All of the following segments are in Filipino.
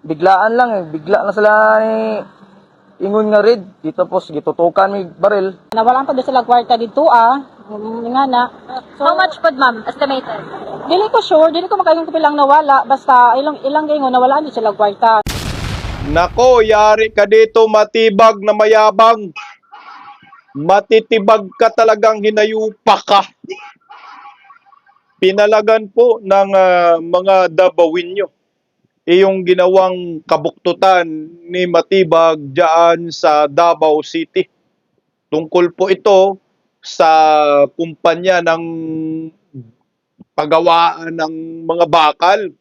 biglaan lang eh. Bigla na sila ni ingon nga red. Dito po, gitutukan may baril. Nawalan pa doon sila kwarta dito nga na. So, How much pod, ma'am? Estimated? dili ko sure, dili ko makaingon ko pilang nawala. Basta ilang gingon nawalaan din sila kwarta. Nako, yari ka dito, matibag na mayabang. Matitibag ka talagang hinayupa ka. Pinalagan po ng mga Dabawinyo iyong ginawang kabuktutan ni Matibag diyan sa Davao City. Tungkol po ito sa kumpanya ng paggawaan ng mga bakal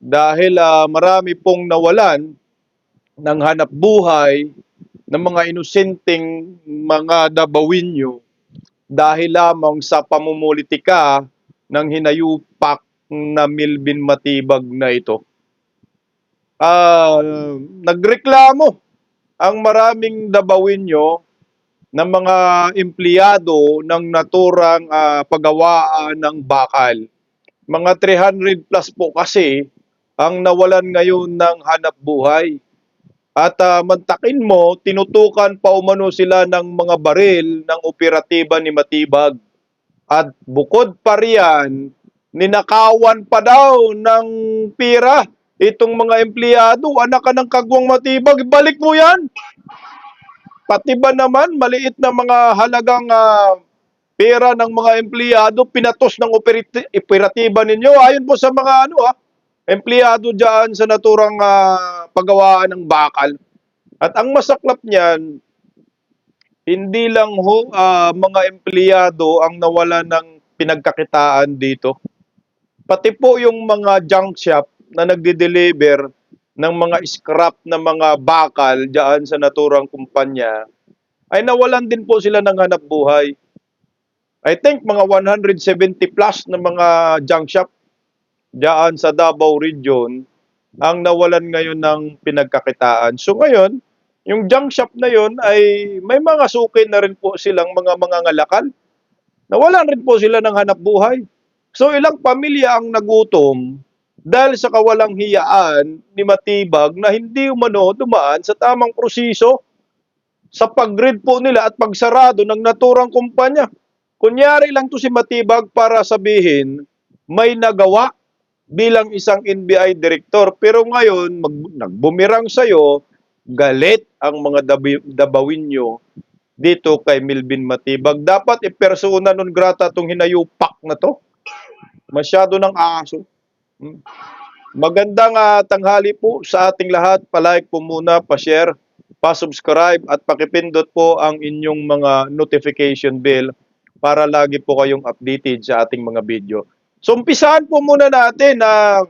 dahil marami pong nawalan ng hanap buhay ng mga inosenteng mga Dabawinyo dahil lamang sa pamumulitika ng hinayupak na Milvin Matibag na ito. Nagreklamo ang maraming Dabawinyo ng mga empleyado ng naturang paggawaan ng bakal. Mga 300 plus po kasi ang nawalan ngayon ng hanap buhay. At mantakin mo, tinutukan pa umano sila ng mga baril ng operatiba ni Matibag. At bukod pa riyan, ninakawan pa daw ng pira itong mga empleyado. Anak ka ng kagwang Matibag, balik mo yan! Pati ba naman, maliit na mga halagang pera ng mga empleyado, pinatos ng operatiba ninyo. Ayon po sa mga empleyado dyan sa naturang paggawaan ng bakal. At ang masaklap niyan, hindi lang mga empleyado ang nawala ng pinagkakitaan dito. Pati po yung mga junk shop na nagde-deliver ng mga scrap na mga bakal dyan sa naturang kumpanya, ay nawalan din po sila ng hanap buhay. I think mga 170 plus na mga junk shop dyan sa Davao Region ang nawalan ngayon ng pinagkakitaan. So ngayon, yung junk shop na yon ay may mga suki na rin po silang mga ngalakal. Nawalan rin po sila ng hanap buhay. So ilang pamilya ang nagutom dahil sa kawalang hiyaan ni Matibag na hindi umano dumaan sa tamang proseso sa pag-grid po nila at pagsarado ng naturang kumpanya. Kunyari lang to si Matibag para sabihin may nagawa bilang isang NBI director. Pero ngayon, nagbumirang sa'yo, galit ang mga Dabawinyo dito kay Milvin Matibag. Dapat persona non grata itong hinayupak na to. Masyado ng aso. Magandang tanghali po sa ating lahat. Palike po muna, pa-share, pa-subscribe at pakipindot po ang inyong mga notification bell para lagi po kayong updated sa ating mga video. So umpisahan po muna natin na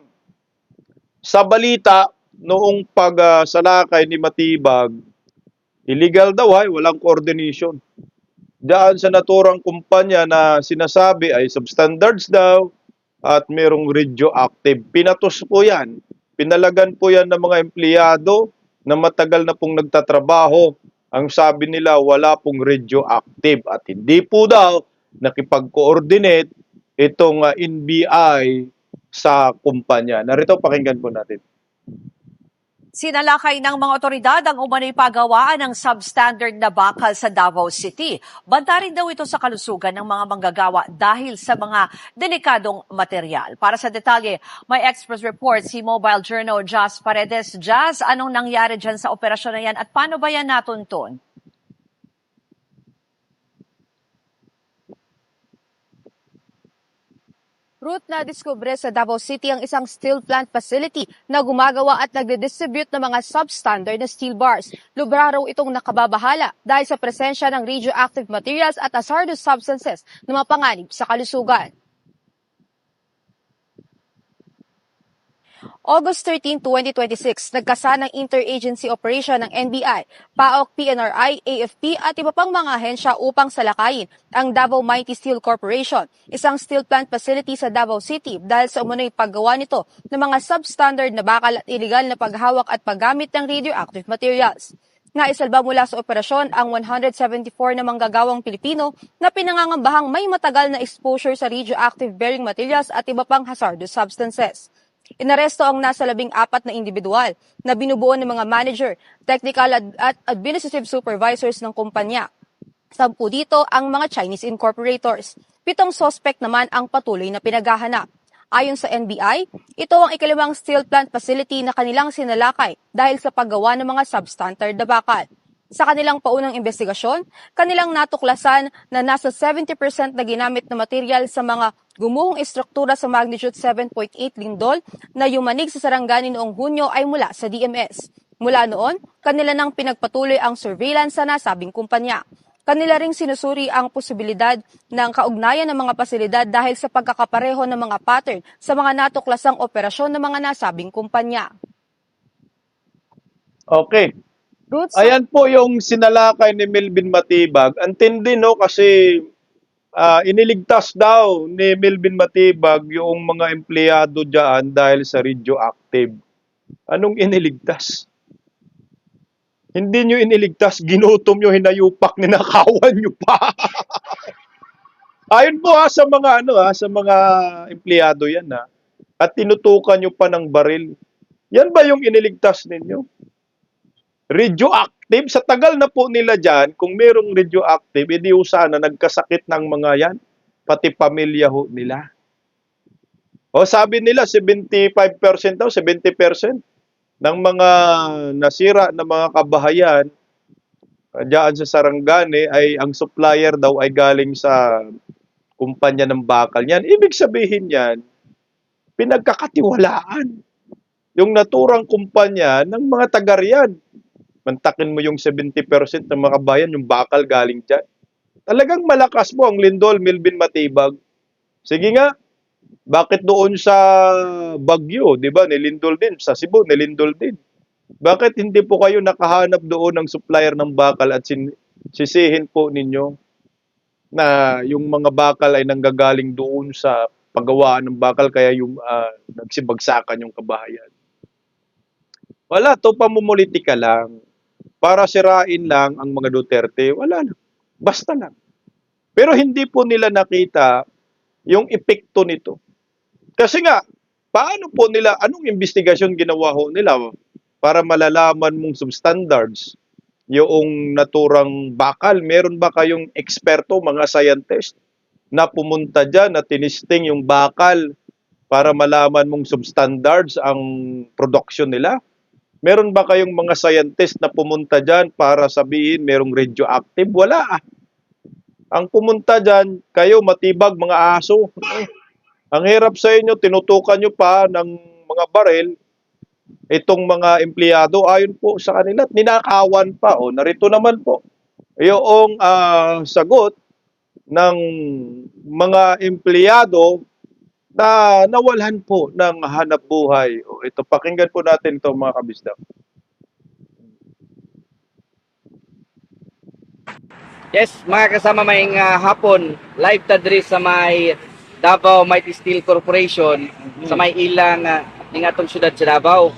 sa balita noong pagsalakay ni Matibag, illegal daw walang coordination. Diyan sa naturang kumpanya na sinasabi ay substandards daw at merong radioactive. Pinatos po yan. Pinalagan po yan ng mga empleyado na matagal na pong nagtatrabaho. Ang sabi nila wala pong radioactive at hindi po daw nakipag-coordinate itong NBI sa kumpanya. Narito, pakinggan po natin. Sinalakay ng mga otoridad ang umano'y pagawaan ng substandard na bakal sa Davao City. Banta rin daw ito sa kalusugan ng mga manggagawa dahil sa mga delikadong material. Para sa detalye, may Express report si Mobile Journal Jazz Paredes. Jazz, anong nangyari dyan sa operasyon na yan at paano ba yan natuntun? Ruth, na-discover sa Davao City ang isang steel plant facility na gumagawa at nagde-distribute ng mga substandard na steel bars. Lubra raw itong nakababahala dahil sa presensya ng radioactive materials at hazardous substances na mapanganib sa kalusugan. August 13, 2026, nagkasa ng interagency operation ng NBI, PAOK, PNRI, AFP at iba pang mga ahensya upang salakayin ang Davao Mighty Steel Corporation, isang steel plant facility sa Davao City dahil sa umunoy paggawa nito ng mga substandard na bakal at iligal na paghawak at paggamit ng radioactive materials. Naisalba mula sa operasyon ang 174 na manggagawang Pilipino na pinangangambahang may matagal na exposure sa radioactive bearing materials at iba pang hazardous substances. Inaresto ang nasa 14 na individual na binubuo ng mga manager, technical at administrative supervisors ng kumpanya. 10 dito ang mga Chinese incorporators. 7 suspect naman ang patuloy na pinaghahanap. Ayon sa NBI, ito ang ikalawang steel plant facility na kanilang sinalakay dahil sa paggawa ng mga substandard na bakal. Sa kanilang paunang investigasyon, kanilang natuklasan na nasa 70% na ginamit na material sa mga gumuhong estruktura sa magnitude 7.8 lindol na yumanig sa Sarangani noong Hunyo ay mula sa DMS. Mula noon, kanila nang pinagpatuloy ang surveillance sa nasabing kumpanya. Kanila ring sinusuri ang posibilidad ng kaugnayan ng mga pasilidad dahil sa pagkakapareho ng mga pattern sa mga natuklasang operasyon ng mga nasabing kumpanya. Okay. Roots, Ayan po yung sinalakay ni Melvin Matibag. Ang tindi, no, kasi iniligtas daw ni Melvin Matibag yung mga empleyado dyan dahil sa radioactive. Anong iniligtas? Hindi nyo iniligtas, ginutom nyo, hinayupak, ninakawan nyo pa. Ayun po sa mga sa mga empleyado yan at tinutukan nyo pa ng baril. Yan ba yung iniligtas ninyo? Radioactive, sa tagal na po nila dyan, kung merong radioactive, edi sana nagkasakit ng mga yan, pati pamilya ho nila. O sabi nila, 75% daw, 70% ng mga nasira na mga kabahayan diyan sa Sarangani ay ang supplier daw ay galing sa kumpanya ng bakal niyan. Ibig sabihin yan, pinagkakatiwalaan yung naturang kumpanya ng mga taga-riyan. Mantakin mo yung 70% ng mga kabayan, yung bakal galing dyan. Talagang malakas po ang lindol, Melvin Matibag. Sige nga, bakit doon sa Baguio, di ba, nilindol din. Sa Cebu, nilindol din. Bakit hindi po kayo nakahanap doon ng supplier ng bakal at sisihin po ninyo na yung mga bakal ay nanggagaling doon sa paggawaan ng bakal kaya yung nagsibagsakan yung kabahayan? Wala, to pamumulitika lang. Para sirain lang ang mga Duterte, wala na. Basta lang. Pero hindi po nila nakita yung epekto nito. Kasi nga, paano po nila, anong investigasyon ginawa ho nila para malalaman mong substandards yung naturang bakal? Meron ba kayong eksperto, mga scientist, na pumunta dyan na tinisting yung bakal para malaman mong substandards ang production nila? Meron ba kayong mga scientist na pumunta dyan para sabihin merong radioactive? Wala. Ang pumunta dyan, kayo Matibag, mga aso. Ang hirap sa inyo, tinutukan nyo pa ng mga baril itong mga empleyado ayon po sa kanila. Ninakawan pa. O, narito naman po yung sagot ng mga empleyado na nawalan po ng hanap buhay. O, ito, pakinggan po natin ito mga kabisdak. Yes, mga kasama may hapon, live ta diri sa may Davao Mighty Steel Corporation sa may ilang ingatong syudad sa Davao.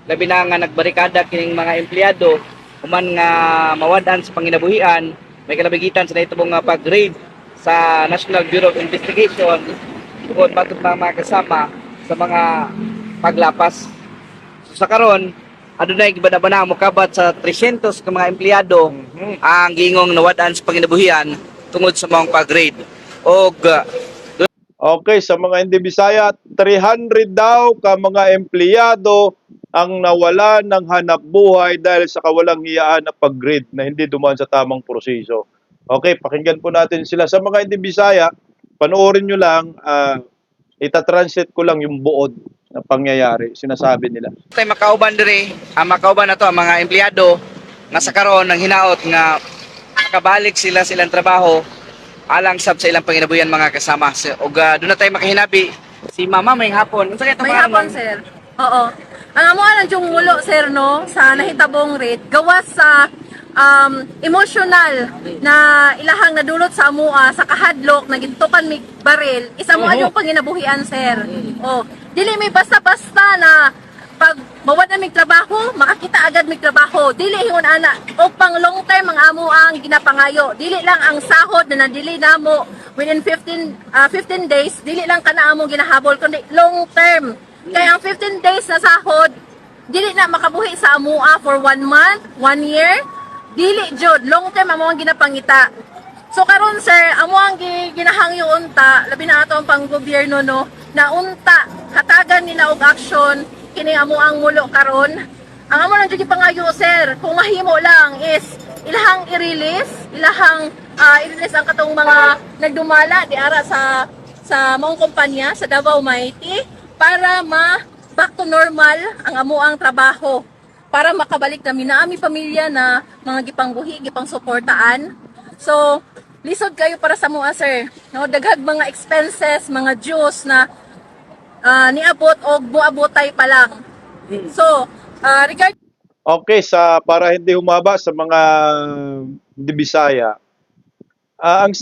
Labi na nga nagbarikada kining mga empleyado human nga mawadan sa panginabuhian, may kalabigitan sa itong pag-raid sa National Bureau of Investigation tungod matod mga kasama sa mga paglapas. So, sa karon adunay gibada-bana mo kabat sa 300 ka mga empleyado ang gingong nawadaan sa panginabuhian tungod sa mga pag-raid. Og Okay, sa mga hindi Bisaya, 300 daw ka mga empleyado ang nawalan ng hanap buhay dahil sa kawalang hiyaan na pag-grade na hindi dumaan sa tamang proseso. Okay, pakinggan po natin sila. Sa mga hindi Bisaya, panoorin nyo lang, itatranslate ko lang yung buod na pangyayari, sinasabi nila. tay makauban diri, ang makauban na to ang mga empleyado nga sa karon nang hinaot nga makabalik sila silang trabaho alang sab sa ilang panginabuhian mga kasama. Og doon na tayo makahinabi si Mama may hapon. Unsa kay May hapon, sir. Oo. Ang amo alang yung mulo, sir, no, sa nahitabong rate, gawas sa emotional na ilahang nadulot sa amua, sa kahadlok, nagintukan mig baril, isa mo yung panginabuhian, sir. Oh, dili may basta-basta na pag mawad na mig trabaho, makakita agad mig trabaho. Dili hingon ana o pang long term ang amo ang ginapangayo. Dili lang ang sahod na nadili namo within 15 days, dili lang kana amo ginahabol kundi long term Kaya ang 15 days na sahod, dili na makabuhi sa amua for 1 month, 1 year. Dili jud, long term amo ang ginapangita. So karon sir, amo ang ginahangyo unta, labi na ato ang panggobyerno no, na unta hatagan nila og action kini amo ang mulo karon. Ang amo lang jud pangayo sir, kung mahimo lang is ilahang i-release ang katong mga nagdumala di ara sa maong kumpanya sa Davao Mighty para back to normal ang amo ang trabaho, para makabalik na ami pamilya na mga gipangbuhi, gipang suportaan. So, lisod kayo para sa mua, sir. No, daghag mga expenses, mga dues na niabot o buabotay pa lang. So, regard Okay, para hindi humaba sa mga di Bisaya, ang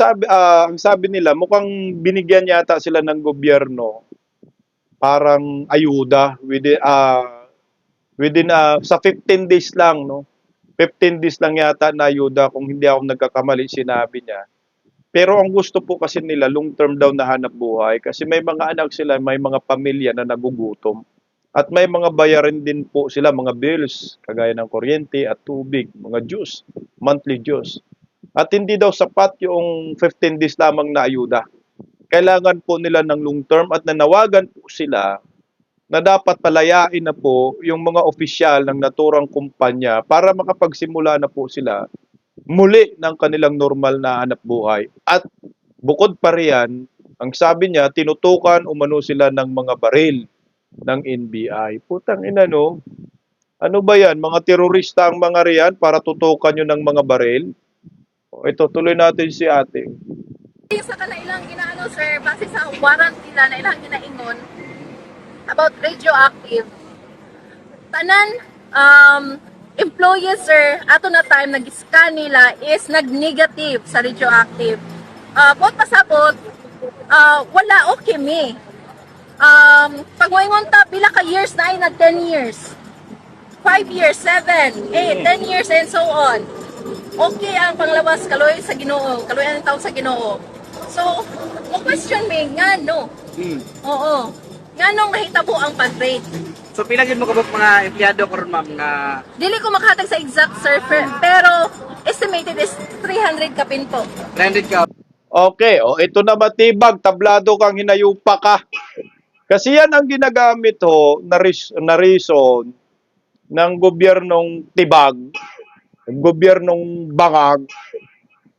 sabi nila mukhang binigyan yata sila ng gobyerno parang ayuda within sa 15 days lang, no. 15 days lang yata na ayuda kung hindi ako nagkakamali, sinabi niya. Pero ang gusto po kasi nila long term daw na hanap buhay kasi may mga anak sila, may mga pamilya na nagugutom. At may mga bayarin din po sila, mga bills, kagaya ng kuryente at tubig, mga dues, monthly dues. At hindi daw sapat yung 15 days lamang na ayuda. Kailangan po nila ng long term at nanawagan po sila na dapat palayain na po yung mga opisyal ng naturang kumpanya para makapagsimula na po sila muli ng kanilang normal na hanap buhay. At bukod pa riyan, ang sabi niya, tinutukan umano sila ng mga baril ng NBI. Putang ina, no? Ano ba yan? Mga terorista ang mga riyan para tutukan nyo ng mga baril? O, ito, tuloy natin si ate. sa kanailang ginaano sir, base sa warrant nila na ilang ginaingon about radioactive. Tanan employees sir, ato na time nag-scan nila is nag-negative sa radioactive. Bot pasabot, wala okay mi. Pag moingon ta pila ka years na ay na 10 years. 5 years, 7, 8, 10 years and so on. Okay ang panglawas kaloy sa Ginoo, kaloy ang tao sa Ginoo. So, mo question me nga no. Oo. Nganong nahitabo ang pag-rate? So pila gyud mo kabuk mga empleyado karon ma'am nga Dili ko makahatag sa exact sir, pero estimated is 300 ka pinto. 300 ka. Okay, ito na matibag, tablado kang hinayupa ka. Kasi yan ang ginagamit na reason ng gobyernong tibag, gobyernong bangag,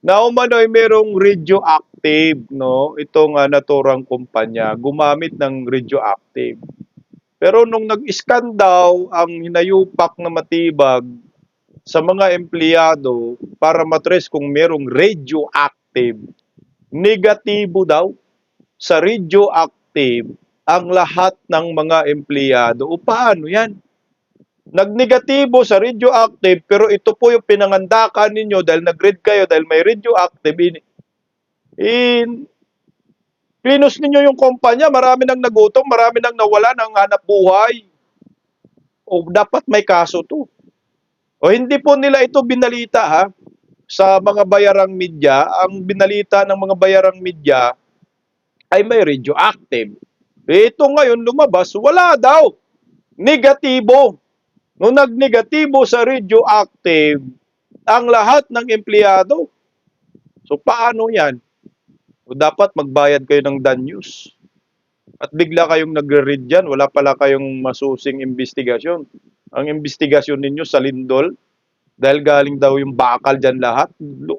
na umano'y merong radioactive, no? Itong naturang kumpanya, gumamit ng radioactive. Pero nung nag-scan daw ang hinayupak na matibag sa mga empleyado para matrace kung merong radioactive, negatibo daw sa radioactive ang lahat ng mga empleyado. O paano yan? Nagnegatibo sa radioactive, pero ito po yung pinangandakan ninyo dahil nag-read kayo dahil may radioactive. Pinus ninyo yung kumpanya, marami nang nagutom, marami nang nawala ng hanap buhay. O dapat may kaso to. O hindi po nila ito binalita sa mga bayarang media. Ang binalita ng mga bayarang media ay may radioactive. Ito ngayon lumabas, wala daw. Negatibo. Nung nagnegatibo sa radioactive, ang lahat ng empleyado. So paano yan? O dapat magbayad kayo ng danyos. At bigla kayong nagre-read dyan, wala pala kayong masusing investigasyon. Ang investigasyon ninyo sa lindol, dahil galing daw yung bakal dyan lahat,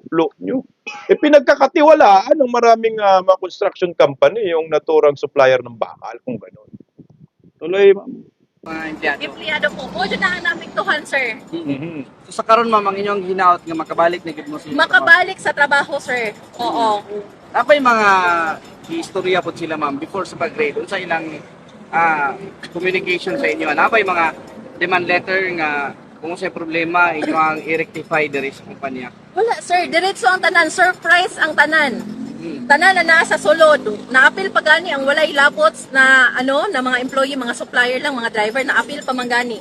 look nyo. Pinagkakatiwalaan ng maraming mga construction company, yung naturang supplier ng bakal, kung gano'n. Tuloy, ma'am. Mga empleyado. Empleyado po. Mo dyan na ang tuhan sir. So sa karon ma'am ang inyong ginaot nga makabalik na gid mo sa Makabalik sa trabaho sir. Oo. Apa yung mga istorya po sila ma'am before sa pag-grade unsa ilang communication sa inyo? Ano pa yung mga demand letter nga kung sa problema inyo ang i-rectify diri sa kumpanya? Wala sir, diretso ang tanan, surprise ang tanan. Tanan na nasa sulod. Naapil pa gani ang walay labots na na mga employee, mga supplier lang, mga driver naapil pa man gani.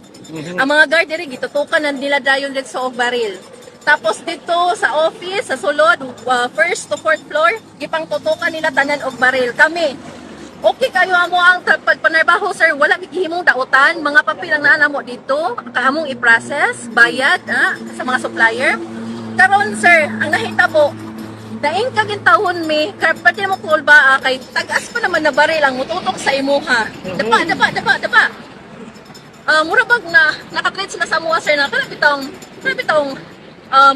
Ang mga guard diri gitutukan na nila dayon dito sa og baril. Tapos dito sa office, sa sulod, first to fourth floor, gipang tutukan nila tanan og baril. Kami okay kayo amo ang pagpanarbaho sir, wala gihimong dautan, mga papel ang naa mo dito, kaamong i-process, bayad sa mga supplier. Karon sir, ang nahitabo, daing kagintahon mi, kaya pati mo cool ba kay tagas pa naman na baril ang mututok sa imuha. Dapa. Mura bag na nakatrade sila sa mga sir na kanang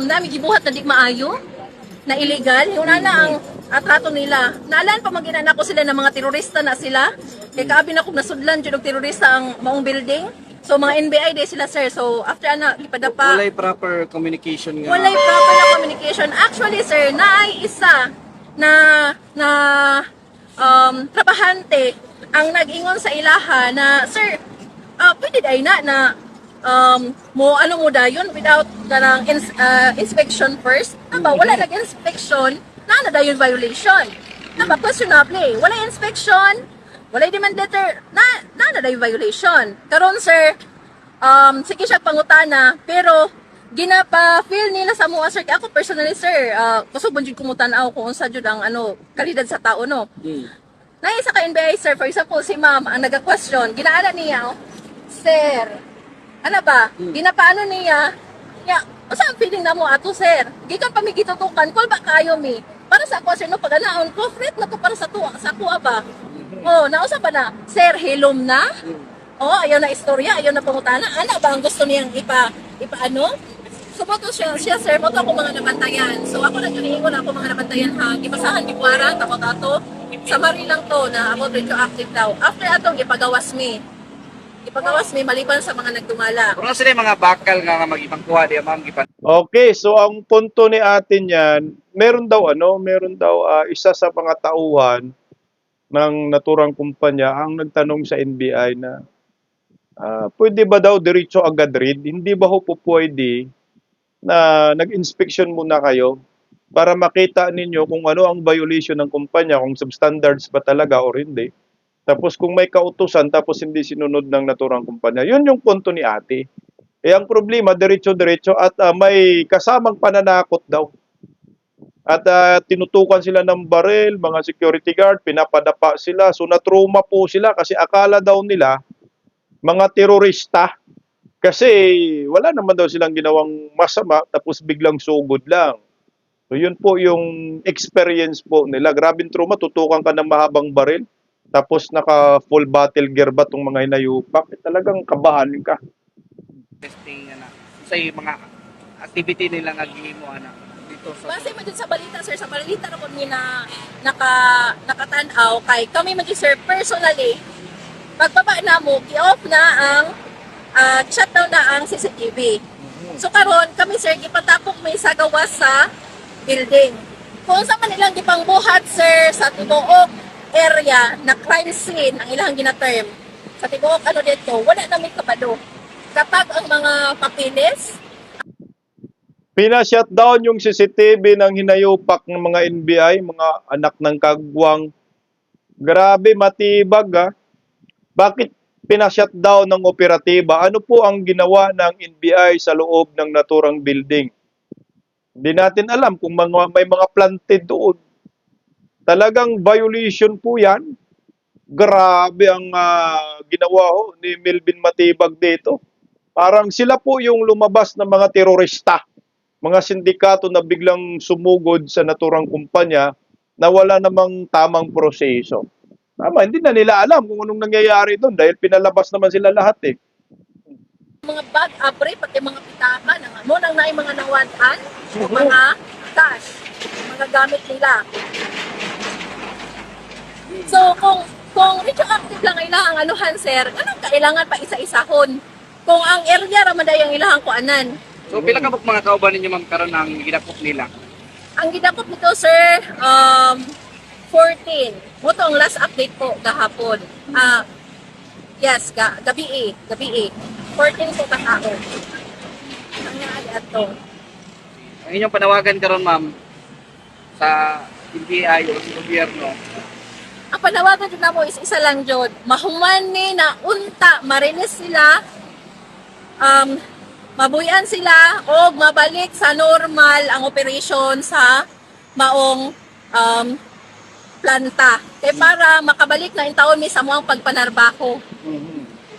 nami gibuhat na di maayo na illegal. Yung na ang atrato nila. Naalan pa maginan ako sila ng mga terorista na sila. Kaya kaabi na kung nasudlan dyan ng terorista ang maong building. So mga NBI day sila sir. So after ipadapa. Walay proper communication nga. Walay proper na communication. Actually sir, naay isa na trabahante ang nag-ingon sa ilaha na sir, pwede day na mo dayon without ganang inspection first. Aba, wala nag-inspection, na dayon violation. Aba, questionable. Wala inspection, wala demand letter, na dayon violation. Karon sir, sige siya pangutana, pero ginapa-feel nila sa mga sir. Ako personally sir, kusubon jud kumutanaw kung unsa jud ang kalidad sa tao no. Naisa ka NBI sir, for example si ma'am ang naga-question, ginaala niya, sir, ano ba? Ginapaano niya? Usa ang feeling na mo ato sir? Gikan pa mi gitutukan, kul ba kayo mi? Para sa ako sir no paganaon ko, fret na to para sa kuha ba? Oh, nausa pa na, sir, hilom na? Oh, ayaw na istorya, ayaw na pangutana. Ano ba ang gusto niyang ipaano? So, mo siya sir, mo to ako mga nabantayan. So, ako na tuniingon ako mga nabantayan ha. Ipasahan di kuwara, takot-ato. Sa mari lang to na about radioactive daw. After atong ipagawas mi maliban sa mga nagdumala. Kung sila yung mga bakal nga mag-ibang kuha di ma'am gipan. Okay, so ang punto ni atin yan, meron daw isa sa mga tauhan ng naturang kumpanya ang nagtanong sa NBI na pwede ba daw diretso agad read? Hindi ba ho po pwede na nag-inspection muna kayo para makita ninyo kung ano ang violation ng kumpanya, kung substandards ba talaga or hindi. Tapos kung may kautusan tapos hindi sinunod ng naturang kumpanya. Yun yung punto ni ate. Ang problema, diretso-diretso at may kasamang pananakot daw. At tinutukan sila ng baril, mga security guard, pinapadapa sila. So natruma po sila kasi akala daw nila mga terorista. Kasi wala naman daw silang ginawang masama tapos biglang sugod lang. So yun po yung experience po nila. Grabing trauma, tutukan ka ng mahabang baril. Tapos naka full battle gear ba itong mga hinayupak? Talagang kabahan ka. Testing sa mga activity nila nga gihimo dito sa Base mo dun sa balita sir, sa balita na po na nakatanaw kay kami sir personally, pagbaba na mo, i-off na ang shutdown na ang CCTV. So karon kami sir, ipatapok may sagawas sa building. Kung sa manilang gipangbuhat sir sa tibuok area na crime scene ang ilang gina-term. Sa tibuok dito, wala namin kabalo. Kapag ang mga papilis, Pina-shutdown yung CCTV ng hinayupak ng mga NBI, mga anak ng kagwang. Grabe, matibag ha. Bakit pina-shutdown ng operatiba? Ano po ang ginawa ng NBI sa loob ng naturang building? Hindi natin alam kung may mga planted doon. Talagang violation po yan. Grabe ang ginawa ni Melvin Matibag dito. Parang sila po yung lumabas ng mga terorista. Mga sindikato na biglang sumugod sa naturang kumpanya na wala namang tamang proseso. Tama, hindi na nila alam kung anong nangyayari doon dahil pinalabas naman sila lahat eh. mga bag abre, pati mga pitaka, mo nang naay mga nawantan, mga cash, mga gamit nila. So, kung radioactive lang ilang anuhan, sir, anong kailangan pa isa-isahon? Kung ang area ramaday ang ilahang kuanan. So pila ka mga kauban ninyo ma'am karon ang gidakop nila? Ang gidakop nito, sir, 14. Mo to ang last update po gahapon. Yes, gabi 14 po katao. Ang naali ato. Ang inyong panawagan karon ma'am sa NBI o sa gobyerno. Ang panawagan dyan na mo is isa lang dyan. Mahuman ni na unta, marinis sila, mabuyan sila, o mabalik sa normal ang operation sa maong planta. Kaya para makabalik na in taon mi sa mga pagpanarbaho.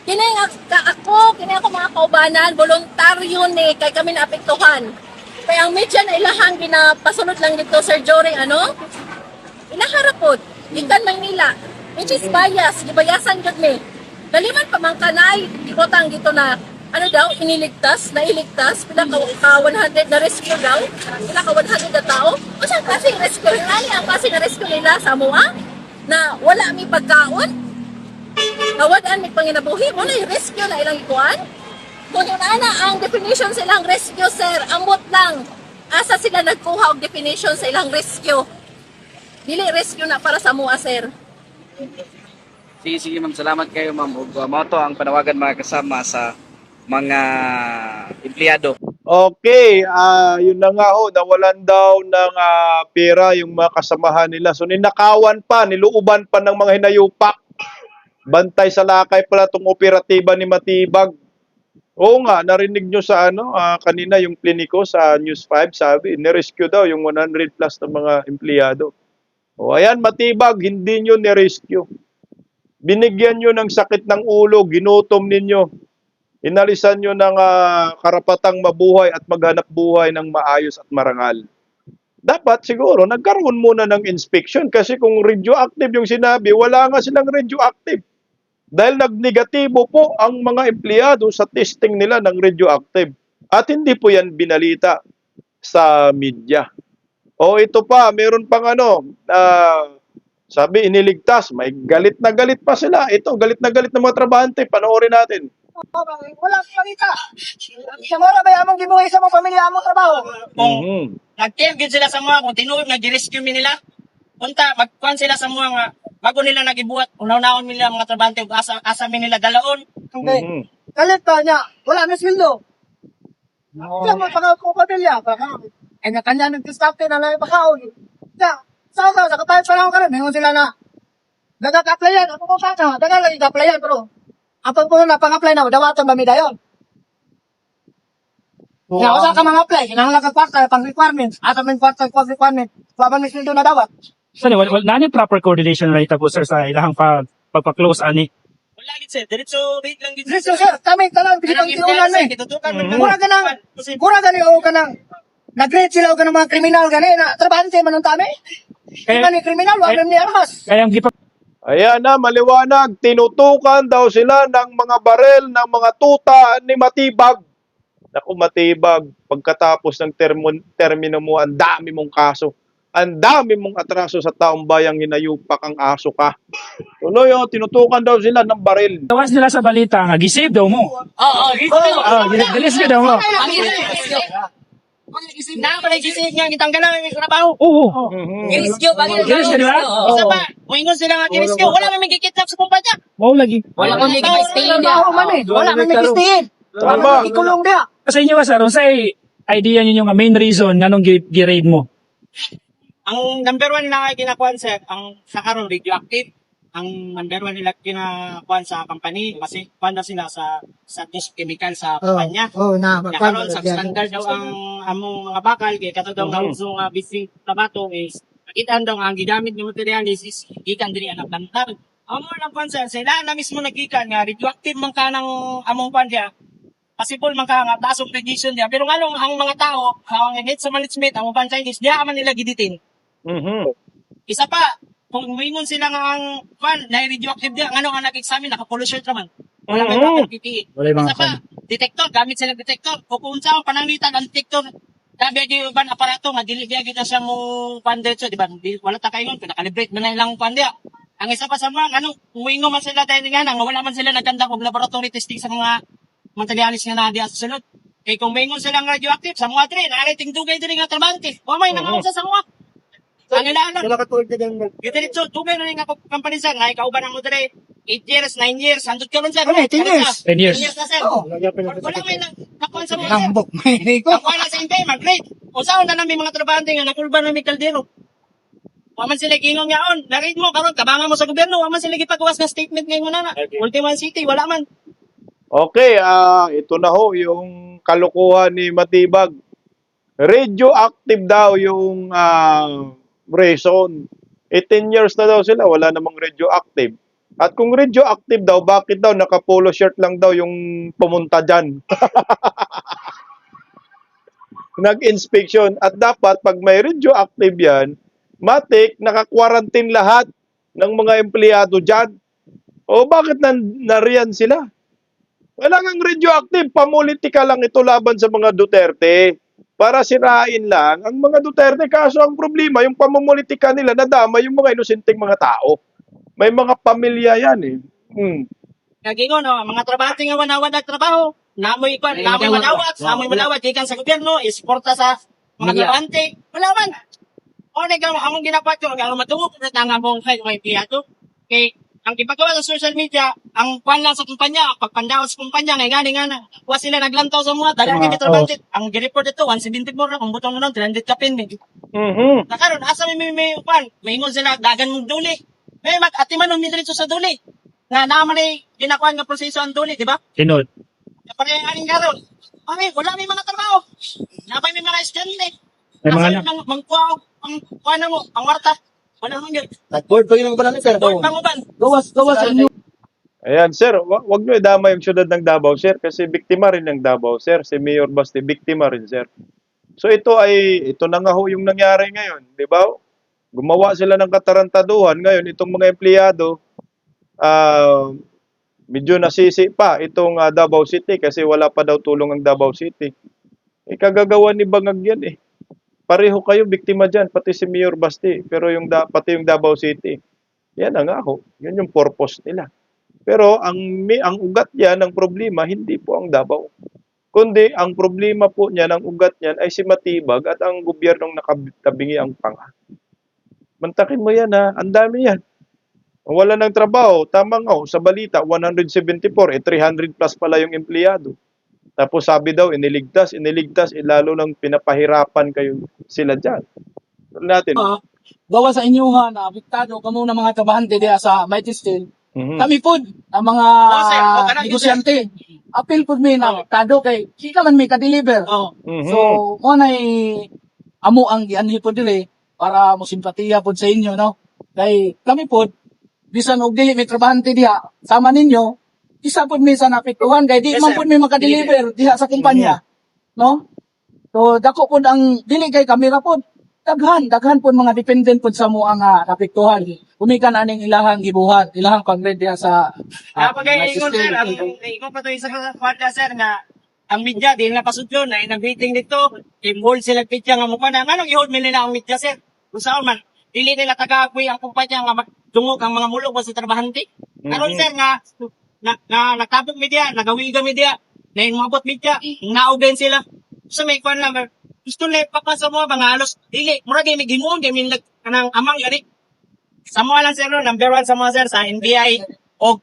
Kini ako mga kaubanan, voluntaryo ni kay kami naapektuhan. Kaya ang media na ilahang ginapasunod lang dito, Sir Jory, ilaharapod, ikan Maynila, which is bias, gibayasan jud mi. Daliman pa man kanay, ibutang dito na, nailigtas, pila ka 100 na rescue daw, pila ka 100 na tao. O siyang klaseng rescue, hinali ang klaseng na rescue nila sa mua, na wala mi pagkaon, nawadaan mi panginabuhi, mo na yung rescue na ilang ikuan. Kung yun ang definition sa ilang rescue, sir, ambot lang. Asa sila nagkuha og definition sa ilang rescue. Dili rescue na para sa mua, sir. Sige, ma'am. Salamat kayo, ma'am. Ug mo to ang panawagan mga kasama sa mga empleyado. Okay, yun na nga ho, nawalan daw ng pera yung mga kasamahan nila. So ninakawan pa, niluuban pa ng mga hinayupak. Bantay sa lakay pala tong operatiba ni Matibag. Oo nga, narinig nyo sa kanina yung kliniko sa News 5, sabi, nirescue daw yung 100 plus na mga empleyado. O ayan, Matibag, hindi nyo nirescue. Binigyan nyo ng sakit ng ulo, ginutom ninyo. Inalisan nyo ng karapatang mabuhay at maghanap buhay ng maayos at marangal. Dapat siguro nagkaroon muna ng inspection kasi kung radioactive yung sinabi, wala nga silang radioactive. Dahil nagnegatibo po ang mga empleyado sa testing nila ng radioactive. At hindi po yan binalita sa media. O ito pa, meron pang sabi iniligtas, may galit na galit pa sila. Ito, galit na galit ng mga trabahante. Panoorin natin. Wala sa malita. Sa mora ba among gibuhay sa mga pamilya among trabaho? Kung nag-team gid sila sa mga, kung tinuod nag-rescue mi nila, punta magkuan sila sa mga nga bago nila nagibuhat, unaw-naon nila mga trabahante ug asa mi nila dalaon. Okay. Galit pa niya. Wala na sweldo. Kaya mo ko pamilya. Ay na kanya nag-discarte na lang pakaon. Sa kapayat pa lang karon, mingon sila na nagaka-applyan, ako ko kaka, dagal lagi ka-applyan pero apang po na pang-apply na, dawatan ba mi dayon? Kaya usa ka mga-apply, kinahanglan ka kwarta, pang-requirements, ata min kwarta, requirement, baban mi sweldo na dawat. Sani, wala ni proper coordination right po sir sa ilahang pagpa-close ani. Wala gid sir, diretso rate lang gid. Diretso sir, kami tanan bitong tiunan mi. Mura gani o kanang nag-rate sila o kanang mga kriminal gani na trabahante man ang tami. Kaya ni kriminal, wala ni armas. Kaya ang Ayan na, maliwanag, tinutukan daw sila ng mga barel, ng mga tuta ni Matibag. Naku, Matibag, pagkatapos ng termino mo, ang dami mong kaso. Ang dami mong atraso sa taong bayang hinayupak ang aso ka. Tuloy, tinutukan daw sila ng baril. tawas nila sa balita nga, gisave daw mo. Girescue daw mo. Na pala gisig nga gitanggal na may trabaho. Oo. Girescue ba? Girescue, di ba? Isa pa, uingon sila nga girescue, wala man may gikidnap sa kumpanya. Wow lagi. Wala man may gikidnap. Wala man may kistihin. Tama. Ikulong dia. Kasi inyo sir, say idea niyo nga main reason nga nung gi-raid mo. Ang number one na kinakuan sir, ang sa karon radioactive. Ang number one nila kinakuan sa company kasi kuan daw sila sa chemical sa kumpanya. Nakaroon sa standard daw ang among mga bakal kay katong daw ang uso nga bising tabato is nakita daw nga ang ginamit ng materialis is gikan diri ang plantar. Amo lang kuan sila na mismo naggikan nga radioactive man ka ng among kuan dia. Possible man ka nga tasong radiation dia pero nganong ang mga tao ang head sa management ang uban Chinese diha man nila giditin. Isa pa, kung wingon sila nga ang na-radioactive diya, ano nga nag-examine, naka-pollution naman. Wala may mga PPE. Isa pa, detector, gamit sila detector. O kung saan pananglitan ang detector, sabi yung ibang aparato, nga dili-biya kita siya mo pandetso, di ba? Wala ta kayo, pinakalibrate mo na ilang pandya. Ang isa pa sa mga, kung wingon man sila dahil nga, wala man sila naganda kung laboratory testing sa mga materialis nga na diya sa sulod. Kaya kung wingon sila ng radioactive, sa mga dre, nakaliting dugay diri nga trabante. O may nangaw sa mga. Ang ilan Gitiritso, tugay na rin nga company sir, na ikauban ang mo dere 8 years, 9 years, handot ka ron sir. 10 years. 10 years. 10 years na sir. Wala may nakuhan sa mga sir. Nambok. Nakuha na sa impay, mag-grade. O saan na namin mga trabahante nga, nakulban na may kaldero. Waman sila gingong yaon, na-read mo, karon tabangan mo sa gobyerno, waman sila gipagawas ng statement ngayon na. Ultima City, wala man. Okay, ito na ho, yung kalukuhan ni Matibag. Radioactive daw yung reason. 18 years na daw sila, wala namang radioactive. At kung radioactive daw, bakit daw naka-polo shirt lang daw yung pumunta dyan? Nag-inspection. At dapat, pag may radioactive yan, matik, naka-quarantine lahat ng mga empleyado dyan. O bakit nariyan sila? Wala ngang radioactive, pamulitika lang ito laban sa mga Duterte. Para sirain lang ang mga Duterte. Kaso ang problema, yung pamumulitika nila, nadama yung mga inosenteng mga tao. May mga pamilya yan eh. Nagingon, no, mga trabahante nga wala trabaho. Namoy malawat, gikan sa gobyerno, isporta sa mga trabahante. Wala man. O, among ginapat ko, ang matungok na tanga mong kay may piyato. Kay, ang ipagawa sa social media, ang kwan lang sa kumpanya, pagpandaw sa kumpanya, ngay nga na, wa sila naglantaw sa mga, dagang kami trabahante. Ang gireport ito, 174 na, kung butong na nun, 300 kapin. Nakaroon, asa may kwan, may ingon sila, dagan mong duli. May mag-atiman ng diretso sa duli. Nga naman ay ginakuan nga proseso ang duli, di ba? Tinod. Pare aning karon. Ay, wala may mga trabaho. Napay may mga estudyante. May mga Nasa nang mangkuha ang kuana mo, ang warta. Wala man yun. Board pa yun ang banana, sir. Board panguban. Gawas sa inyo. Ayan, sir, wag nyo idama yung syudad ng Davao, sir, kasi biktima rin ng Davao, sir. Si Mayor Basti, biktima rin, sir. So ito na nga ho yung nangyari ngayon, di ba? Gumawa sila ng katarantaduhan. Ngayon, itong mga empleyado, medyo nasisi pa itong Davao City kasi wala pa daw tulong ang Davao City. Kagagawa ni Bangag yan eh. Pareho kayo biktima dyan, pati si Mayor Basti, pero pati yung Davao City. Yan ang ako. Yan yung purpose nila. Pero ang ugat niya ng problema, hindi po ang Davao. Kundi ang problema po niya, ng ugat niyan ay si Matibag at ang gobyernong nakatabingi ang panga. Mantakin mo yan ha, ang dami yan. Wala ng trabaho, tama nga, sa balita, 174, 300 plus pala yung empleyado. Tapos sabi daw, iniligtas, lalo lang pinapahirapan kayo sila dyan. Natin. Gawa sa inyo ha, na apektado kamo ng mga trabahante diya sa Mighty Steel. Kami po, ang mga negosyante, apil po may na apektado kay kita man may ka-deliver. So, mo na amo ang gianhi po dili para mo simpatiya po sa inyo, no? Kay kami po, bisan og dili may trabahante diha, sama ninyo, isa po may sa napektuhan kay di man po may maka-deliver diha sa kumpanya, no? So, dako po ang dili kay kamera po, daghan po mga dependent po sa mo ang napektuhan. Umikan aning ilahang gibuhat, ilahang pag-read diha sa Kapag ingon sir, ingon pa to isa ka kwarta sir nga ang media di na pasudlo na nag-meeting dito, i-hold sila pitya nga mukha na anong i-hold nila ang media sir. Kung saan man dili nila taga-apoy ang kumpanya nga magdungog ang mga mulog sa trabahante. Karon sir nga nakabog media, nagawiga media, na mabot media, naugen sila. So may kwan lang gusto na ipapasa mo mga halos dili mura gyud gimuon gyud min kanang amang gani. Sa mga lang sir no, number 1 sa mga sir sa NBI og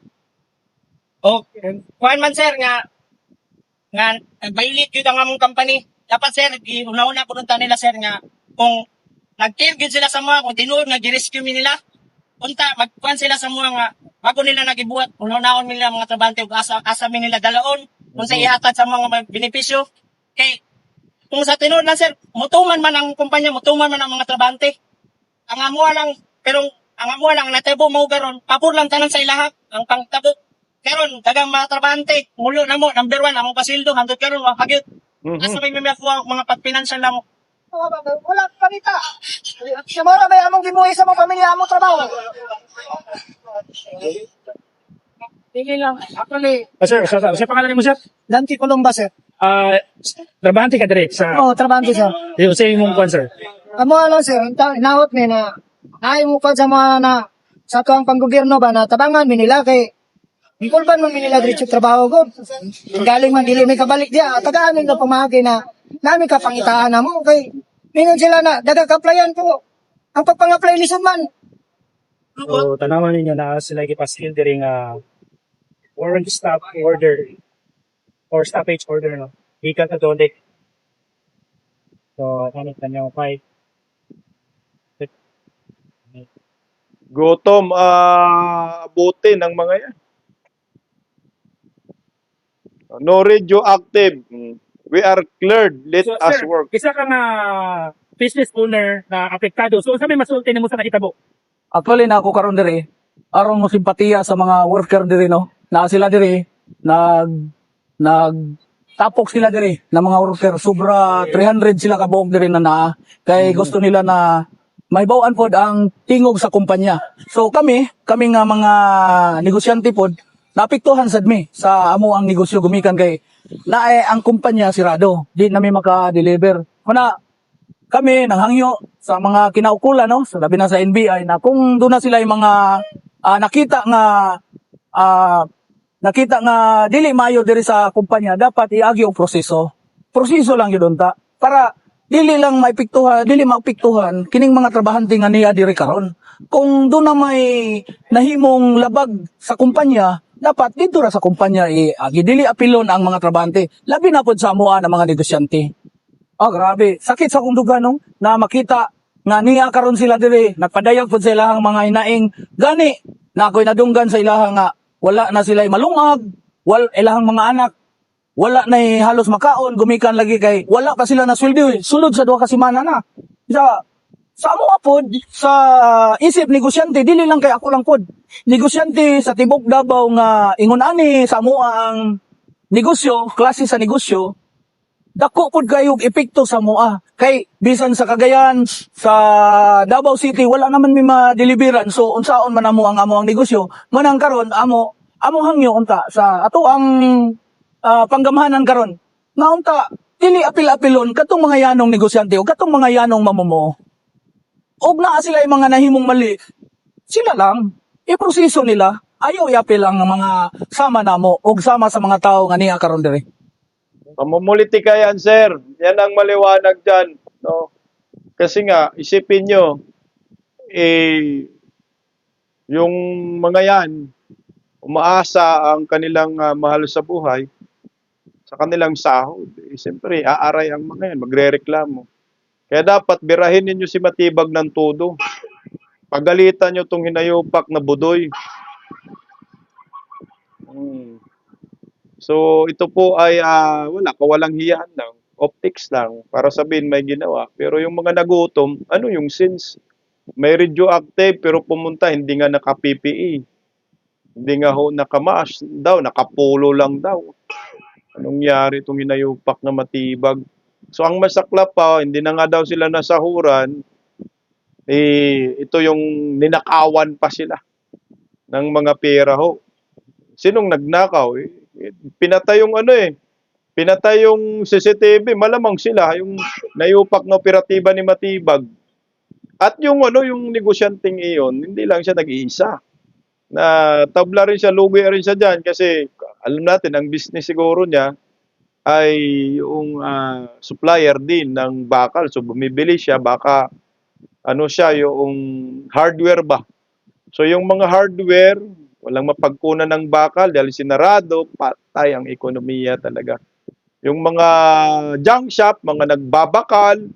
kwan man sir nga violate yun ang among company. Dapat sir, una-una po nila sir nga kung nag-care gyud sila sa mga, kung tinuod nga gi-rescue mi nila, unta, magkuhan sila sa mga nga, bago nila nagibuhat, una-unaon nila mga trabante, asa mi nila dalaon, kung sa ihatag sa mga benepisyo. Kay, kung sa tinuod lang sir, mutuman man ang kumpanya, mutuman man ang mga trabante. Ang amuha lang, pero ang amuha lang, natabo mo garon, papur lang tanan sa ilaha, ang pangtabo. Karon dagang mga trabante, mulo na mo, number 1, among pasildo, hantod karon wa kagyud. Asa may mga pagpinansal lang mo. Wala palita. Samara may among gibuhi sa mga pamilya mo trabaho. Tingin lang. Actually, Sir, sa pangalan mo, sir? Lanti Colomba, sir. Trabahante ka dire sa... Oo, trabante, sir. Sa imong kwan, sir? Amo lang, sir. Inawot ni na ay mo pa sa mga na sa tuang panggobyerno ba na tabangan mi nila kay Ikulban mo nila diretso trabaho ko. Galing man dili may kabalik dia. Tagaan nila pamagi na nami ka pangitaan na mo kay mingon sila na daga ka-applyan ko. Ang pagpang-apply lisod man. So, tanawan ninyo na sila ipasil diri nga warrant stop order or stoppage order, no? Ika ka doon. So, kanit na niyo, fight. Gutom, abutin ng mga yan. No radioactive. We are cleared. Let So, us sir, work. isa ka nga business owner na apektado. So, sabi masulti mo sa nakitabo? Actually na ako karon diri aron mo simpatiya sa mga worker diri no. Na sila diri nag tapok sila diri na mga worker sobra 300 sila ka buok diri na naa kay gusto nila na may bawaan pod ang tingog sa kumpanya. So kami nga mga negosyante pod naapektuhan sad mi sa amo ang negosyo gumikan kay naay ang kumpanya sirado. Di na mi maka-deliver. Kuna kami nanghangyo sa mga kinaukulan no, so labi na sa NBI na kung doon na sila yung mga nakita nga dili maayo diri sa kumpanya dapat iagi og proseso. Proseso lang yun ta para dili lang maapektuhan kining mga trabahante nga niya diri karon. Kung doon na may nahimong labag sa kumpanya, dapat dito ra sa kumpanya iagi dili apilon ang mga trabahante. Labi na pod sa amuan ang mga negosyante. Grabe. Sakit sa kong duga no, na makita nga niya karon sila diri, nagpadayag pod sa ilahang mga hinaing gani na ako'y nadunggan sa ilahang nga wala na sila'y malungag, ilahang mga anak, wala na halos makaon, gumikan lagi kay wala pa sila na sweldo. Sulod sa 2 ka semana na. Sa amo pod, sa isip negosyante, dili lang kay ako lang pod. Negosyante sa Tibok Davao nga ingon ani sa amo ang negosyo, klase sa negosyo, dako pod kayo epekto sa mua. Kay bisan sa Cagayan, sa Davao City wala naman mi ma-deliveran. So unsaon man amo ang negosyo? Manang karon amo hangyo unta sa ato ang panggamahanan karon. Nga unta dili apil-apilon katong mga yanong negosyante o katong mga yanong mamumuo. Og naa sila yung mga nahimong mali. Sila lang iproseso nila. Ayaw iapil ang mga sama namo og sama sa mga tao nga niya karon diri. Pamumulitika yan, sir. Yan ang maliwanag dyan. No? Kasi nga, isipin nyo, yung mga yan, umaasa ang kanilang mahal sa buhay sa kanilang sahod. Siyempre, aaray ang mga yan, magre-reklamo. Kaya dapat birahin ninyo si Matibag ng todo. Pagalitan nyo itong hinayupak na budoy. So ito po ay kawalang hiyaan lang, optics lang para sabihin may ginawa. Pero yung mga nagutom, ano yung sins? May radioactive pero pumunta hindi nga naka-PPE. Hindi nga ho nakamask daw, nakapolo lang daw. Anong nangyari itong hinayupak na Matibag? So ang masaklap pa, hindi na nga daw sila nasahuran. Ito yung ninakawan pa sila ng mga pera ho. Sinong nagnakaw? Pinatay yung CCTV, malamang sila yung nayupak na operatiba ni Matibag. At yung negosyanteng iyon, hindi lang siya nag-iisa. Na tabla rin siya, lugi rin siya diyan kasi alam natin ang business siguro niya ay yung supplier din ng bakal. So bumibili siya baka yung hardware ba. So yung mga hardware walang mapagkunan ng bakal dahil sinarado, patay ang ekonomiya talaga. Yung mga junk shop, mga nagbabakal,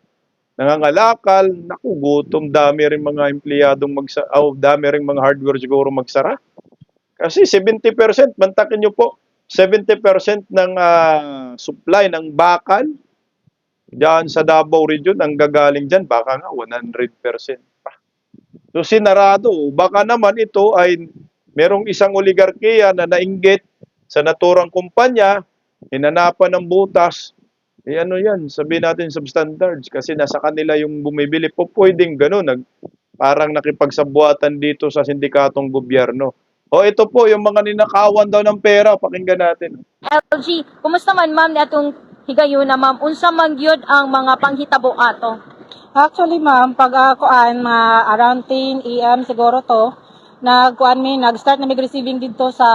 nangangalakal, naku, gutom, dami rin mga empleyadong dami rin mga hardware siguro magsara. Kasi 70%, mantakin nyo po, 70% ng supply ng bakal diyan sa Davao region, ang gagaling dyan, baka nga 100% pa. So sinarado, baka naman ito ay merong isang oligarkiya na nainggit sa naturang kumpanya, hinanapan ng butas, yan, sabihin natin substandards, kasi nasa kanila yung bumibili po, pwedeng gano'n, parang nakipagsabuatan dito sa sindikatong gobyerno. Ito po, yung mga ninakawan daw ng pera, pakinggan natin. LG, kumusta man ma'am atong higayon na ma'am, unsa man gyud ang mga panghitabo ato? Actually ma'am, pag around 10 AM siguro to, nag-start na receiving dito sa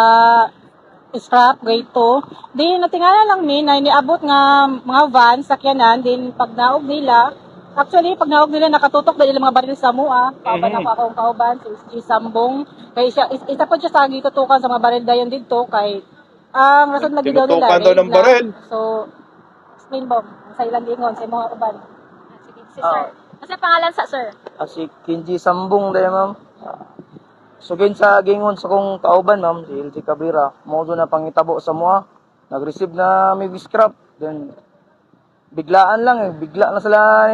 scrap grade 2. Din natingala lang na iniabot nga mga van sakyanan din pag naog nila. Actually pag naog nila nakatutok dahil mga baril sa mua. Kauban ako akong kauban si Sambong. Kay siya isa po siya sa gitutukan sa mga baril dayon dito kay ang rason na gidaw nila. Tinutukan daw ng baril. So explain mo sa ilang gingon sa mga uban. Sige si sir. Kasi pangalan sa sir? Si Kinji Sambong dahil ma'am. Sugin sa gingon sa kong kauban ma'am, si LT Cabira, mo na pangitabo sa mua, nag-receive na may scrap, then biglaan lang bigla na sila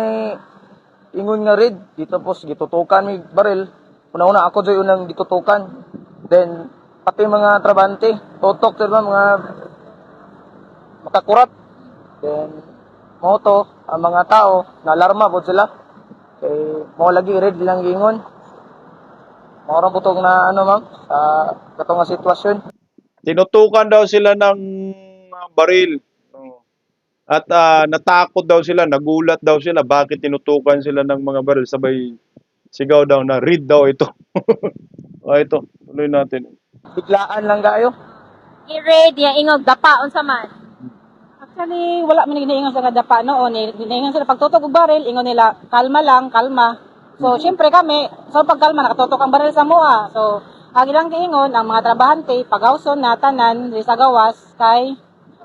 ingon nga red, dito po gitutukan may baril, una-una ako joy unang gitutukan. Then pati mga trabante, tutok sir ma'am, mga makakurat. Then mo to ang mga tao na alarma po sila. Kay mo lagi red lang gingon. Mao putong na ano ma'am sa katong nga sitwasyon. Tinutukan daw sila ng baril. At natakot daw sila, nagulat daw sila. Bakit tinutukan sila ng mga baril? Sabay sigaw daw na, read daw ito. Ito, tuloy natin. Biglaan lang kayo. I-raid, yung ingog, dapa, unsa man. Actually, wala man ginaingon sa dapa noon. Ginaingon sila pagtutok og baril, ingon nila, kalma lang, kalma. So, syempre kami, sa pagkalma, nakatutok ang baril sa mua. So, agi lang giingon, ang mga trabahante, pagawson na tanan, sa gawas, kay,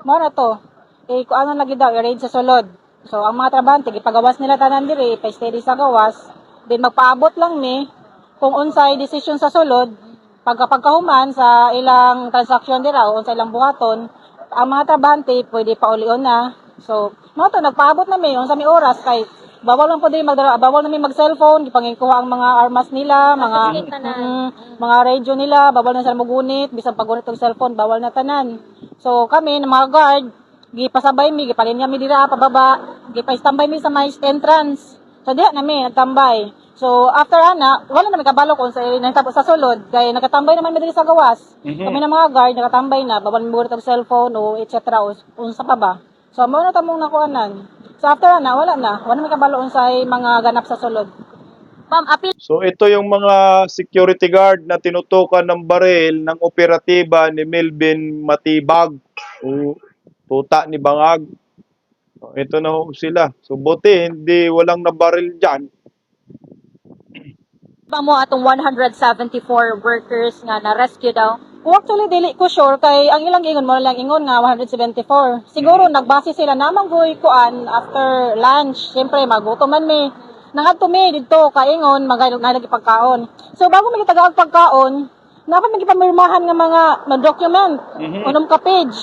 mo na to. Kuano lagi daw, i-raid sa sulod. So, ang mga trabahante, ipagawas nila tanan diri, pa-steady sa gawas. Then, magpaabot lang ni, kung unsay decision sa sulod, pagkahuman sa ilang transaksyon dira o unsay ilang buhaton, ang mga trabahante pwede paulion na. So, mo to nagpaabot na mi unsa mi oras kay bawal lang po diri bawal na mi mag-cellphone, gipangikuha ang mga armas nila, mga radio nila, bawal na sila magunit, bisan paggunit og cellphone bawal na tanan. So, kami na mga guard, gipasabay mi, gipalinya mi dira pababa, gipa-standby mi sa may entrance. So, diha na mi nagtambay. So, after ana, wala na may kabalo kung sa nahitabo sa sulod. Kaya nakatambay naman mi diri sa gawas. Kami na mga guard, nakatambay na, bawal mi buhat og cellphone o etc. o unsa pa ba. So, mao na tamong nakuanan. So, after ana, wala na. Wala na may kabalo unsay mga ganap sa sulod. Ma'am, apil. So ito yung mga security guard na tinutukan ng baril ng operatiba ni Melvin Matibag o tuta ni Bangag. So, ito na ho sila. So buti hindi walang nabaril dyan. Mo atong 174 workers nga na-rescue daw. Kung actually dili ko sure kay ang ilang ingon mo lang ingon nga 174. Siguro nagbase sila namang goy kuan after lunch. Siyempre magutom man mi. Nangadto mi didto kaingon magalagi pagkaon. So bago mi tagag pagkaon, dapat may gipamirmahan nga mga document, unom ka page.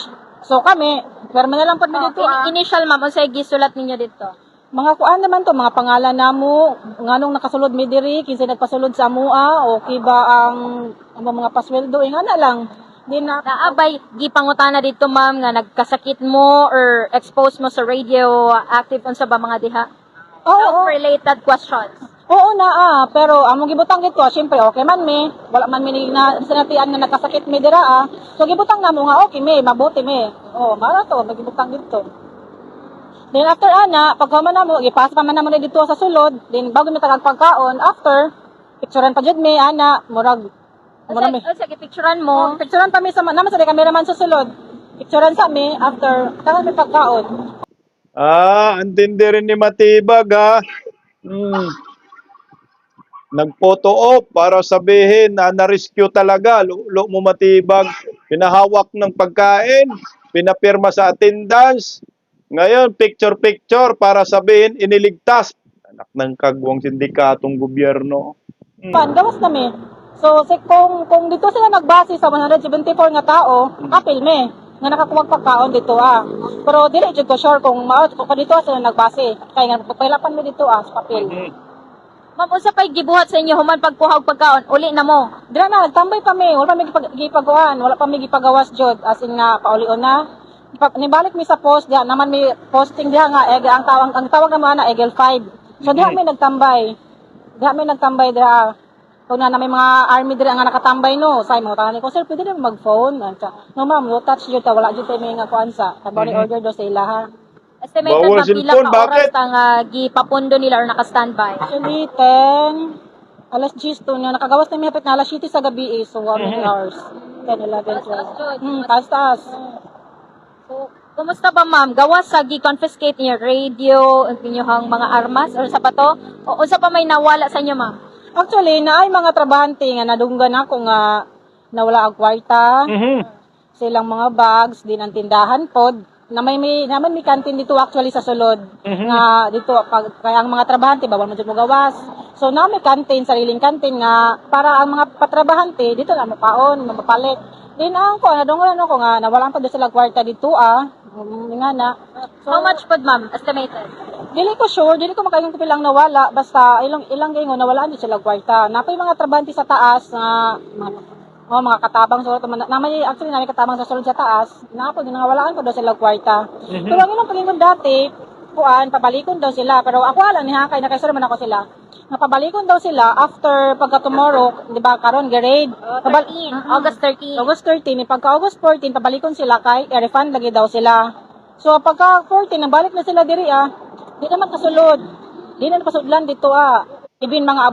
So kami, perma na lang pud mi dito. Initial ma'am unsay gisulat ninyo dito? Mga kuan naman to, mga pangalan namo, nganong nakasulod mi diri, kinsa nagpasulod sa amua, okay ba ang mga pasweldo, ingana lang. Di na naabay gipangutana dito ma'am nga nagkasakit mo or exposed mo sa radioactive unsa ba mga diha? Oo, related questions. Oo na pero among gibutang dito, syempre okay man mi, wala man mi na sinatian nga nagkasakit mi dira So gibutang namo nga okay mi, mabuti mi. Oh, mara to, magibutang dito. Then after ana, pagkaman namo, ipasa pa man namo dito sa sulod, then bago mi tagag pagkaon, after picturean pa jud mi ana, murag mi. Sige picturean mo. Picturean pa mi sa naman sa cameraman sa sulod. Picturean sa mi after tagag mi pagkaon. Antindi rin ni Matibag ha. Nag-photo op para sabihin na na-rescue talaga. Lo mo Matibag. Pinahawak ng pagkain, pinapirma sa attendance. Ngayon, picture-picture para sabihin iniligtas. Anak ng kagwang sindikatong gobyerno. Gawas kami. So, kung dito sila nagbase sa 174 nga tao, apil me nga nakakuwag pagkaon dito Pero dili jud ko sure kung dito sila nagbase. Kaya nga pagpailapan mi dito sa papel. Ma'am, unsa pay gibuhat sa inyo human pagkuha og pagkaon? Uli na mo. Dira na nagtambay pa mi, wala pa mi gipaguan, wala pa mi gipagawas jud as in nga paulion na. Nibalik mi sa post diha naman mi posting diha nga ang tawag naman na Egel 5. So diha mi nagtambay. Diha. Kung na may mga army diri nga nakatambay no, say mo tangan ko sir pwede din mag-phone. No ma'am, no touch jud ta wala jud tay may nga kuan sa. Tabaw ni order do sa ilaha. Estimated Bawal na pila cellphone, ka oras bakit? ang gipapundo nila or naka-standby? Actually 10 alas 10 to na nakagawas na mi hapit na alas 7 sa gabi so 1 hours. 10 11 12. Taas. So, kumusta ba ma'am? Gawas sa gi-confiscate niyo radio, ang inyong mga armas or sapato? O unsa pa may nawala sa inyo ma'am? Actually, naay mga trabahante nga nadunggan ako nga nawala ang kwarta. Silang mga bags, din ang tindahan pod. Naman may kantin dito actually sa sulod. Nga dito kaya ang mga trabahante bawal man jud mo gawas. So na may kantin, sariling kantin nga para ang mga patrabahante dito na mapaon, mapapalit. Din ang ko nadunggan ako nga nawalan pa sila kwarta dito nga na. So, how much pod ma'am estimated? Dili ko sure, dili ko makaingon ko lang nawala, basta ilang gingon nawalaan din sila kwarta. Napay mga trabante sa taas na mga katabang sulod naman actually namin katabang sa sulod sa taas. Napo din nawalaan ko daw sila kwarta. Pero ang ilang palingon dati, pabalikon daw sila, pero ako alam ni Hakay nakaisura man ako sila. Napabalikon daw sila after pagka tomorrow, di ba, karon grade. August 13. August 13, pagka August 14, pabalikon sila kay refund lagi daw sila. So pagka 14, nabalik na sila diri di naman kasulod. Di na pasudlan dito Ibin mga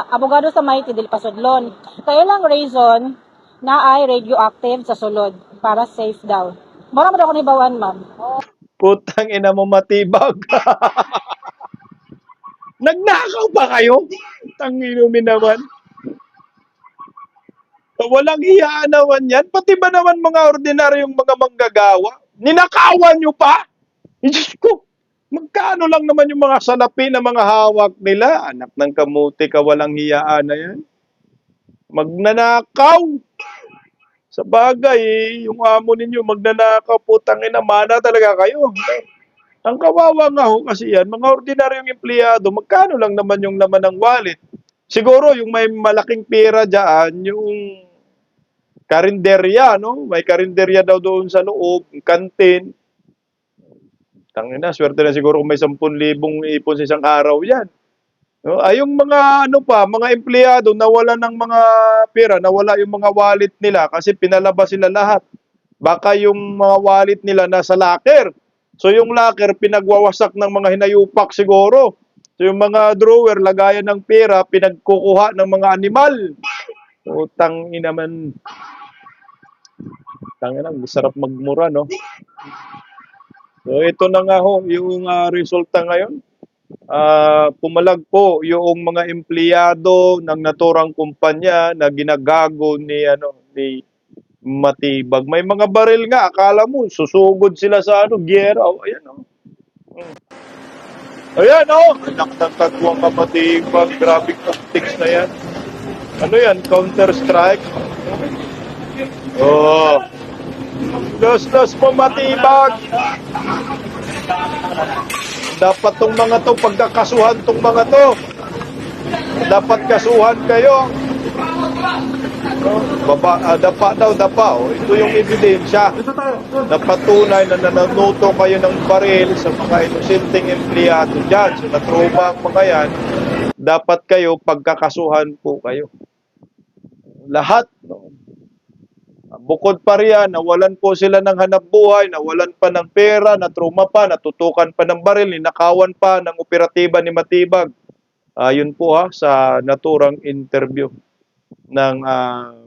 abogado sa Mighty dili pasudlon. Kaya lang reason na ay radioactive sa sulod para safe daw. Mura mo daw ko ni bawan, ma'am. Putang ina mo matibag. Nagnakaw ba kayo? Tanginumin naman. Walang hiyaan naman yan. Pati ba naman mga ordinaryong mga manggagawa? Ninakawan nyo pa? Diyos ko, magkano lang naman yung mga salapi na mga hawak nila? Anak ng kamuti ka, walang hiyaan na yan. Magnanakaw. Sa bagay, yung amo ninyo magnanakaw, putang ina, mana talaga kayo. Ang kawawa nga ho kasi yan, mga ordinaryong empleyado, magkano lang naman yung laman ng wallet? Siguro yung may malaking pera dyan, yung karinderya, no? May karinderya daw doon sa loob, kantin. Tangina, swerte na siguro kung may 10,000 ipon sa isang araw yan. No? Ay yung mga mga empleyado nawala ng mga pera, nawala yung mga wallet nila kasi pinalabas sila lahat. Baka yung mga wallet nila nasa locker. So yung locker pinagwawasak ng mga hinayupak siguro. So yung mga drawer lagayan ng pera pinagkukuha ng mga animal. Utang inaman. Tangina, masarap magmura, no? So ito na nga ho yung resulta ngayon. Pumalag po yung mga empleyado ng naturang kumpanya na ginagago ni Matibag. May mga baril nga, akala mo susugod sila sa giyera. Ayan Ayan anak ng katuwang Matibag, grabe tactics na yan. Ano yan, Counter-Strike? Los po Matibag. Dapat tong mga to, pagkakasuhan tong mga to. Dapat kasuhan kayo. Dapa. Ito yung ebidensya. Napatunay na nananuto kayo ng baril sa mga inosenteng empleyado dyan. So natruma ang mga yan. Dapat kayo, pagkakasuhan po kayo. Lahat. Bukod pa riyan, nawalan po sila ng hanap buhay, nawalan pa ng pera, natruma pa, natutukan pa ng baril, ninakawan pa ng operatiba ni Matibag. Yun po sa naturang interview ng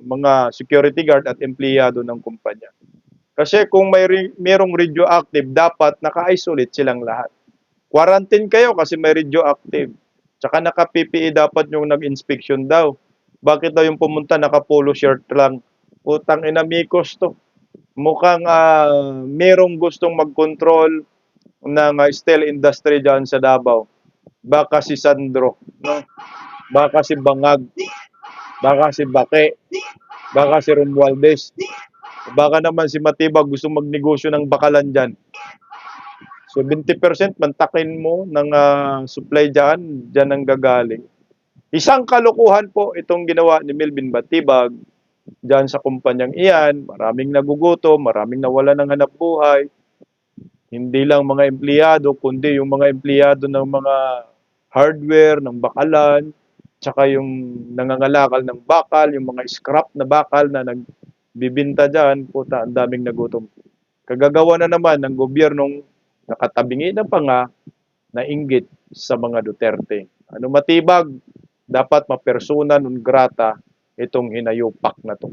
mga security guard at empleyado ng kumpanya. Kasi kung mayroong radioactive, dapat naka-isolate silang lahat. Quarantine kayo kasi may radioactive. Tsaka naka-PPE dapat yung nag-inspection daw. Bakit daw yung pumunta naka-polo shirt lang? Utang ina mikos to. Mukhang merong gustong mag-control ng steel industry dyan sa Davao. Baka si Sandro, no? Baka si Bangag, baka si Bake, baka si Romualdez, baka naman si Matibag gusto magnegosyo ng bakalan dyan. So 20% mantakin mo ng supply dyan ang gagaling. Isang kalukuhan po itong ginawa ni Melvin Matibag dyan sa kumpanyang iyan. Maraming nagugutom, maraming nawala ng hanap buhay. Hindi lang mga empleyado, kundi yung mga empleyado ng mga hardware, ng bakalan, tsaka yung nangangalakal ng bakal, yung mga scrap na bakal na nagbibinta dyan, puta, ang daming nagutom. Kagagawa na naman ng gobyernong nakatabingi na pa nga na inggit sa mga Duterte. Matibag, dapat mapersona non grata itong hinayupak na to.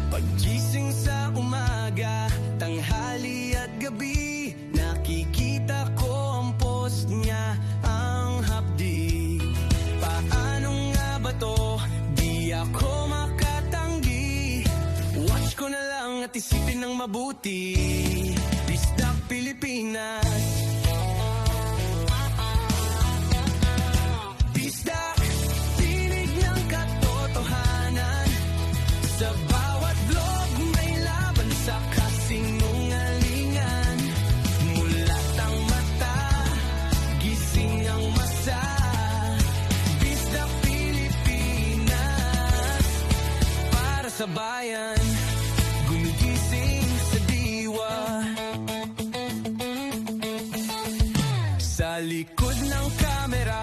Paggising sa umaga, tanghali at gabi, nakikita ko ang post niya, ang hapdi. Paano nga ba to? Di ako makatanggi. Watch ko na lang at isipin ng mabuti. Bisdak Pilipinas. Bisdak. Sa bawat blog may laban sa kasinungalingan. likod ng kamera,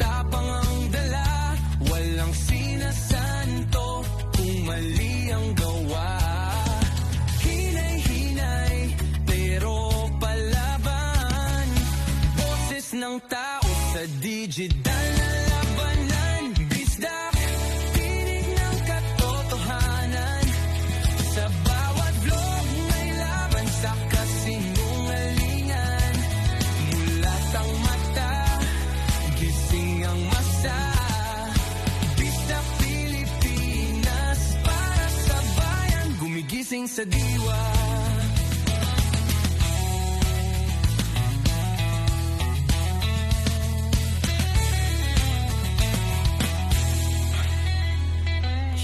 tapang ang dala, walang sinasanto kung mali ang gawa. Hinay-hinay, pero palaban, boses ng tao sa digital na labanan. Bisdak, tinig ng katotohanan, sa bawat vlog may laban sa kasinungalingan. Mulat ang mata, gising ang masa. Bisdak Pilipinas, para sa bayan, gumigising sa diwa.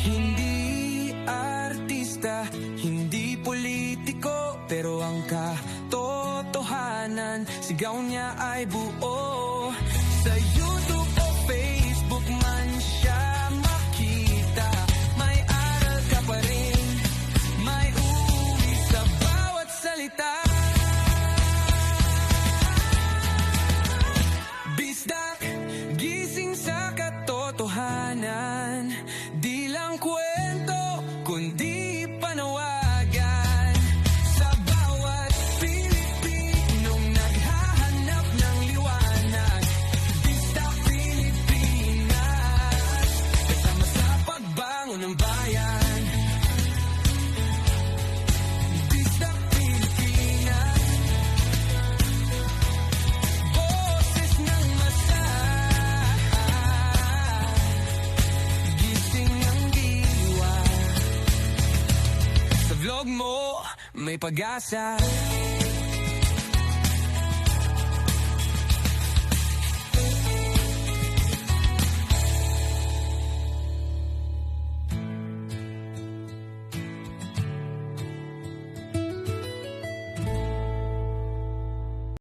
Hindi artista, hindi politiko, pero ang katotohanan, sigaw niya ay buo. Sa YouTube o Facebook man siya makita, may aral ka pa rin, may uwi sa bawat salita. Bisdak, gising sa katotohanan, di lang kwento, kundi panawagan. Sa bawat Pilipinong naghahanap ng liwanag, Bisdak Pilipinas, kasama sa pagbangon ng bayan. Bisdak Pilipinas, boses ng masa, gising ang diwa. Sa vlog mo, may pag-asa.